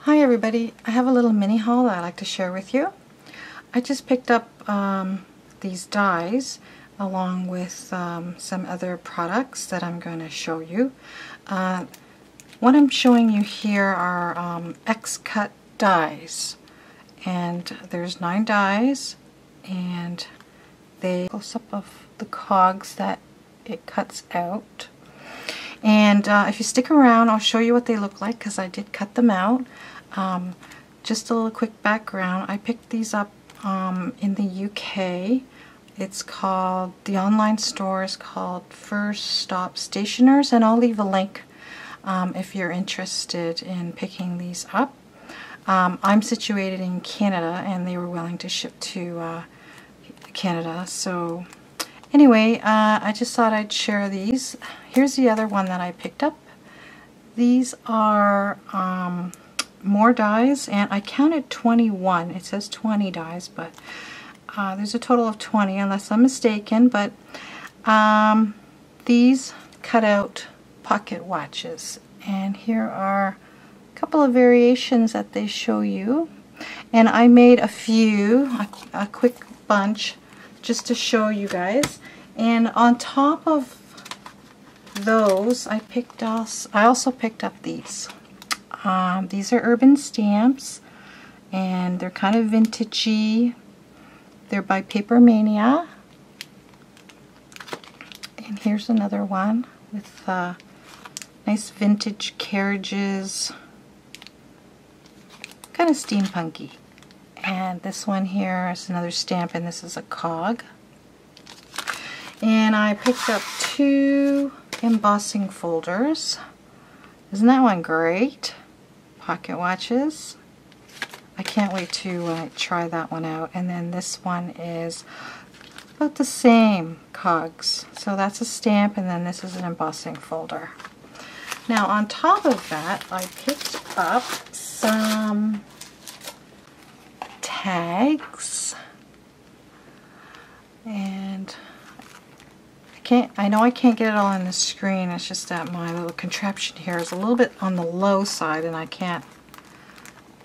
Hi everybody, I have a little mini haul that I'd like to share with you. I just picked up these dies along with some other products that I'm going to show you. What I'm showing you here are X-cut dies, and there's 9 dies, and they close up of the cogs that it cuts out. And if you stick around, I'll show you what they look like because I did cut them out. Just a little quick background. I picked these up in the UK. It's called, the online store is called First Stop Stationers, and I'll leave a link if you're interested in picking these up. I'm situated in Canada and they were willing to ship to Canada, so anyway, I just thought I'd share these. Here's the other one that I picked up. These are more dies, and I counted 21. It says 20 dies, but there's a total of 20 unless I'm mistaken. But these cut out pocket watches, and here are a couple of variations that they show you. And I made a few, a quick bunch, just to show you guys. And on top of those, I also picked up these. These are urban stamps, and they're kind of vintagey. They're by Papermania. And here's another one with nice vintage carriages, kind of steampunky. And this one here is another stamp, and this is a cog. And I picked up 2 embossing folders. Isn't that one great? Pocket watches. I can't wait to try that one out. And then this one is about the same cogs. So that's a stamp, and then this is an embossing folder. Now on top of that, I picked up some tags, and I know I can't get it all on the screen. It's just that my little contraption here is a little bit on the low side, and I can't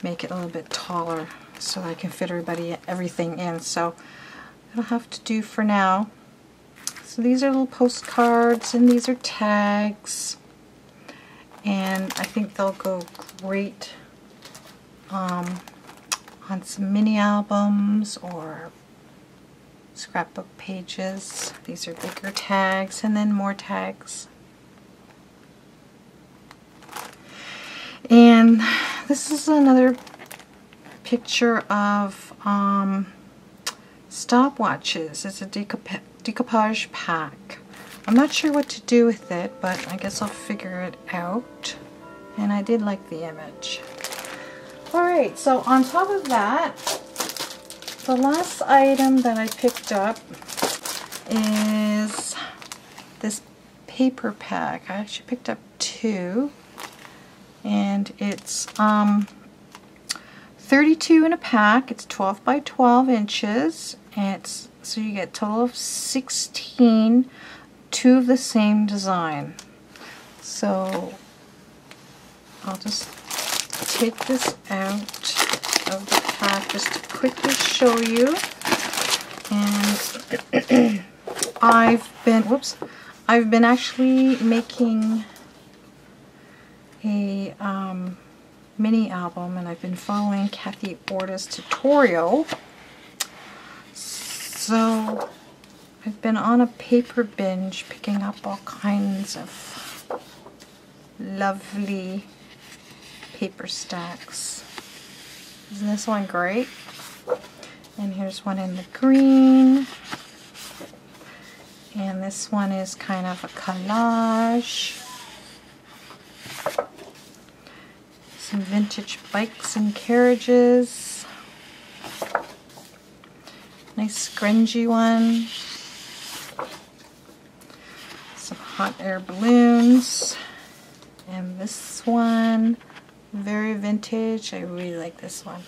make it a little bit taller so that I can fit everything in. So it'll have to do for now. So these are little postcards, and these are tags, and I think they'll go great on some mini albums or scrapbook pages. These are bigger tags, and then more tags. And this is another picture of stopwatches. It's a decoupage pack. I'm not sure what to do with it, but I guess I'll figure it out. And I did like the image. Alright, so on top of that, the last item that I picked up is this paper pack. I actually picked up 2, and it's 32 in a pack. It's 12 by 12 inches, and so you get a total of 16, 2 of the same design. So I'll just take this out of the pack just to quickly show you. And I've been actually making a mini album, and I've been following Kathy Orta's tutorial. So I've been on a paper binge, picking up all kinds of lovely paper stacks. Isn't this one great? And here's one in the green. And this one is kind of a collage. Some vintage bikes and carriages. Nice scrungy one. Some hot air balloons. And this one, very vintage. I really like this one.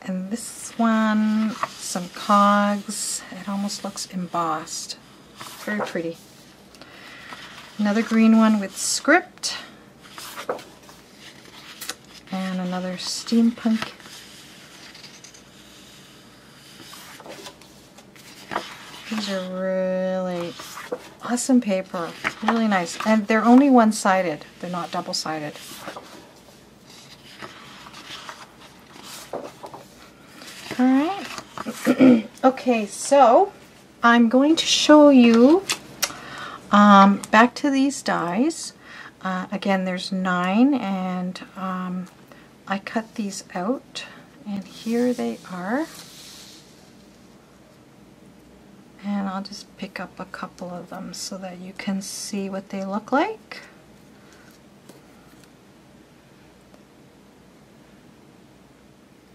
And this one, some cogs. It almost looks embossed. Very pretty. Another green one with script. and another Steampunk. These are really awesome paper, really nice, and they're only one-sided, they're not double-sided. Alright, okay, so I'm going to show you back to these dies. Again, there's 9, and I cut these out, and here they are. And I'll just pick up a couple of them so that you can see what they look like.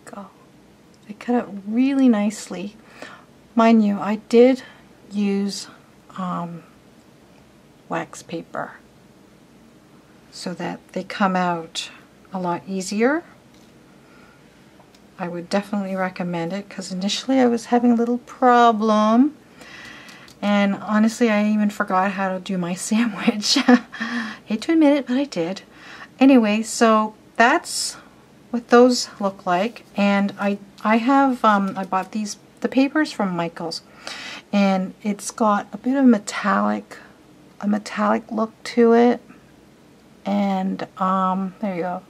Go. They cut out really nicely. Mind you, I did use wax paper so that they come out a lot easier. I would definitely recommend it because initially I was having a little problem. And honestly, I even forgot how to do my sandwich. Hate to admit it, but I did. Anyway, so that's what those look like. And I bought the papers from Michael's, and it's got a bit of a metallic look to it. And there you go.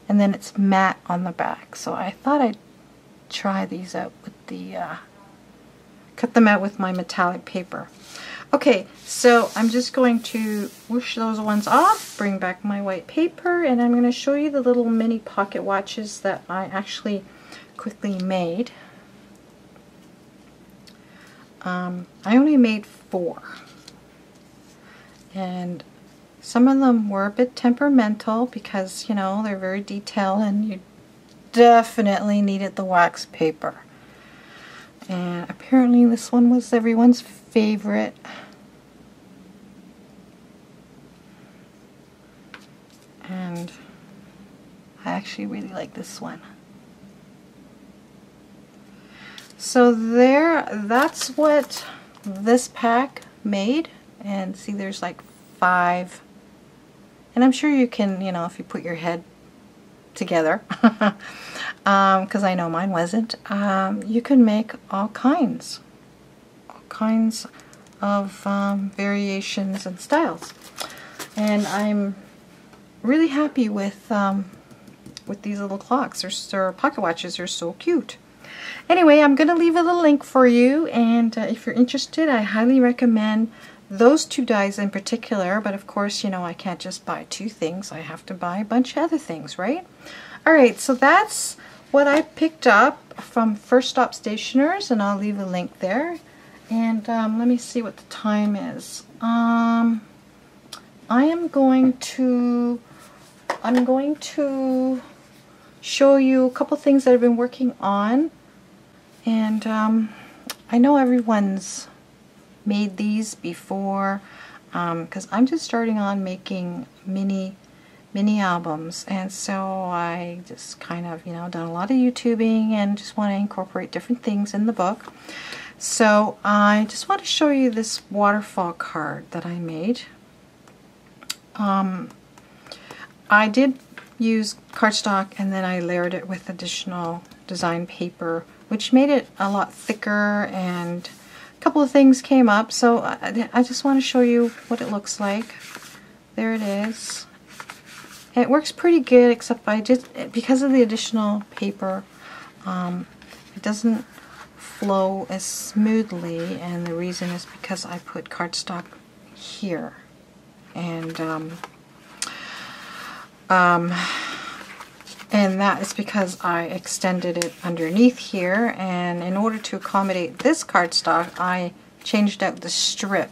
And then it's matte on the back. So I thought I'd try these out with cut them out with my metallic paper. Okay, so I'm just going to whoosh those ones off, bring back my white paper, and I'm going to show you the little mini pocket watches that I actually quickly made. I only made 4. And some of them were a bit temperamental because, you know, they're very detailed and you definitely needed the wax paper. And apparently this one was everyone's favorite. And I actually really like this one. So that's what this pack made. And see, there's like 5. And I'm sure you can, you know, if you put your head together, because I know mine wasn't, you can make all kinds of variations and styles. And I'm really happy with these little clocks. They're pocket watches. They're so cute. Anyway, I'm going to leave a little link for you, and if you're interested, I highly recommend those 2 dies in particular. But of course, you know, I can't just buy 2 things. I have to buy a bunch of other things, right? Alright, so that's what I picked up from First Stop Stationers, and I'll leave a link there. And let me see what the time is. I'm going to show you a couple things that I've been working on. And I know everyone's made these before, because I'm just starting on making mini albums, and so I just kind of, you know, done a lot of YouTubing and just want to incorporate different things in the book. So I just want to show you this waterfall card that I made. I did use cardstock, and then I layered it with additional design paper, which made it a lot thicker, and a couple of things came up. So I just want to show you what it looks like. There it is. It works pretty good, except because of the additional paper, it doesn't flow as smoothly, and the reason is because I put cardstock here, and that is because I extended it underneath here, and in order to accommodate this cardstock, I changed out the strip.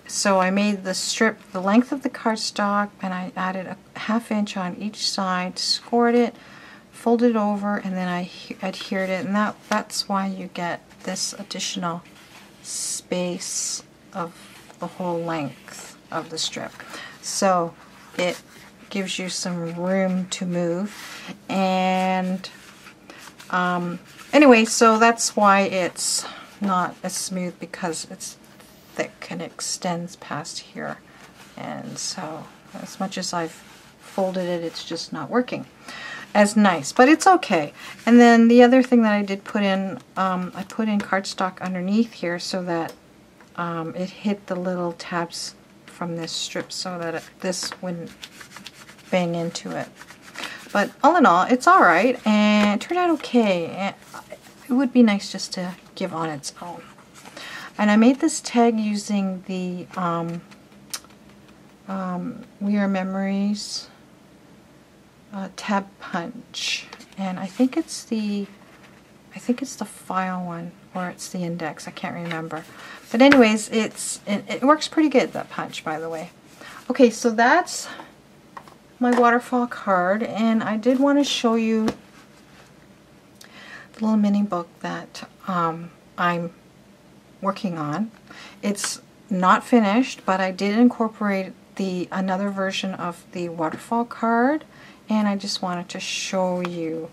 So I made the strip the length of the cardstock, and I added a ½ inch on each side, scored it, folded over, and then I adhered it, and that's why you get this additional space of the whole length of the strip. So it gives you some room to move. And anyway, so that's why it's not as smooth, because it's thick and extends past here. And so as much as I've folded it, it's just not working as nice, but it's okay. And then the other thing that I did put in, I put in cardstock underneath here so that it hit the little tabs from this strip so that this wouldn't bang into it. But all in all, it's alright, and it turned out okay. And it would be nice just to give on its own. And I made this tag using the We Are Memories tab punch, and I think it's the file one, or it's the index, I can't remember. But anyways, it works pretty good, that punch, by the way. Okay, so that's my waterfall card, and I did want to show you the little mini book that I'm working on. It's not finished, but I did incorporate another version of the waterfall card, and I just wanted to show you.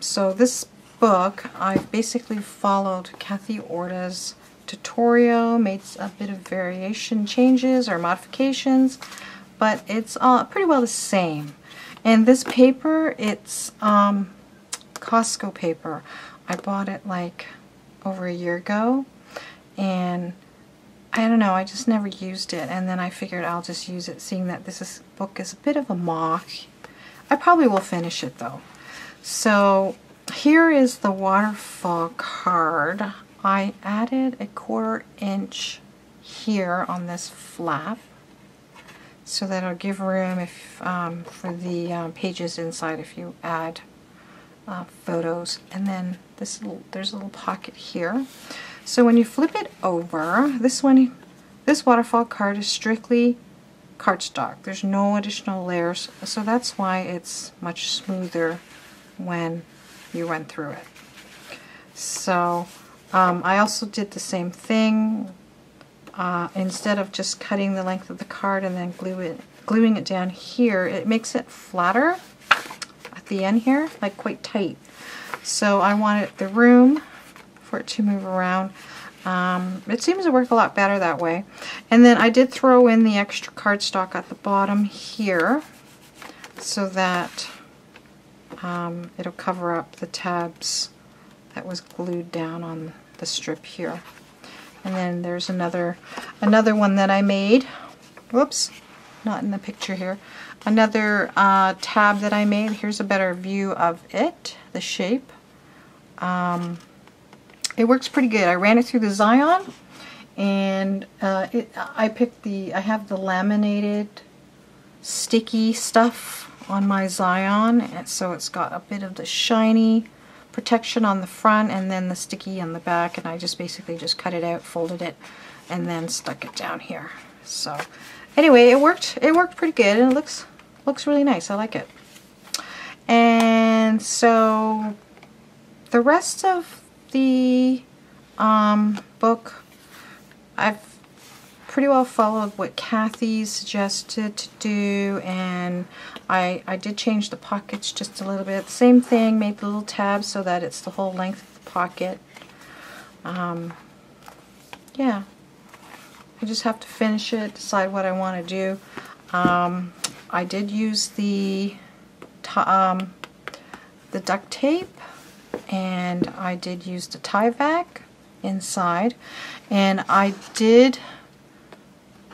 So this book, I basically followed Kathy Orta's tutorial, made a bit of variation changes or modifications, but it's pretty well the same. And this paper, it's Costco paper. I bought it like over a year ago, and I don't know, I just never used it, and then I figured I'll just use it, seeing that this book is a bit of a mock. I probably will finish it though. So here is the waterfall card. I added a 1/4 inch here on this flap so that it'll give room if for the pages inside if you add photos. And then there's a little pocket here. So when you flip it over, this waterfall card is strictly cardstock. There's no additional layers, so that's why it's much smoother when you run through it. So I also did the same thing. Instead of just cutting the length of the card and then gluing it down here, it makes it flatter at the end here, like quite tight. So I wanted the room for it to move around. It seems to work a lot better that way. And then I did throw in the extra cardstock at the bottom here so that it'll cover up the tabs that was glued down on the strip here. And then there's another one that I made. Whoops, not in the picture here. Another tab that I made. Here's a better view of it, the shape. It works pretty good. I ran it through the Zion, and I have the laminated sticky stuff on my Zion, and so it's got a bit of the shiny protection on the front and then the sticky on the back, and I just basically just cut it out, folded it, and then stuck it down here. So anyway, it worked pretty good, and it looks really nice. I like it. And so the rest of the book, I've pretty well followed what Kathy suggested to do, and I did change the pockets just a little bit. Same thing, made the little tabs so that it's the whole length of the pocket. Yeah, I just have to finish it, decide what I want to do. I did use the duct tape, and I did use the tie-back inside, and I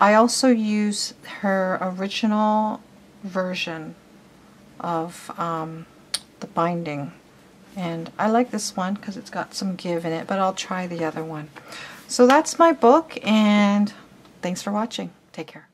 also used her original version of the binding, and I like this one because it's got some give in it, but I'll try the other one. So that's my book, and thanks for watching. Take care.